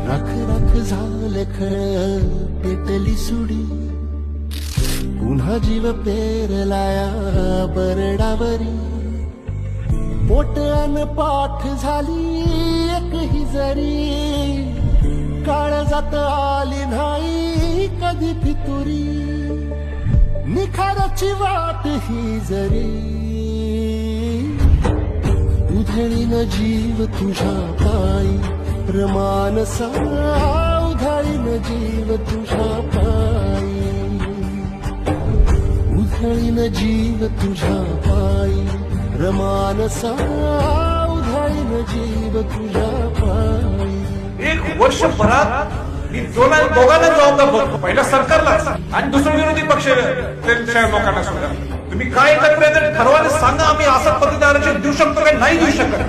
राख राख झाले खळ पेटली सुडी, पुन्हा जीव पेरलाया बरडावरी. पोट अन पाठ झाली एकही जरी, काळजात आली नाही कधी फितुरी. निखाराची वाट ही जरी, उधळीन जीव तुझ्या पायी रमानसा. उधळीन जीव तुझ्या पायी, उधळीन जीव तुझ्या पायी रमानसा. उधळीन जीव तुझ्या पायी. एक वर्षभरात मी दोघांना जबाबदार बघतो. पहिला सरकारला आणि दुसरं विरोधी पक्ष लोकांना सुद्धा. तुम्ही काय एकत्र ठरवायला सांगा, आम्ही असं पद्धतीने आरक्षण देऊ शकतो काय नाही देऊ शकत.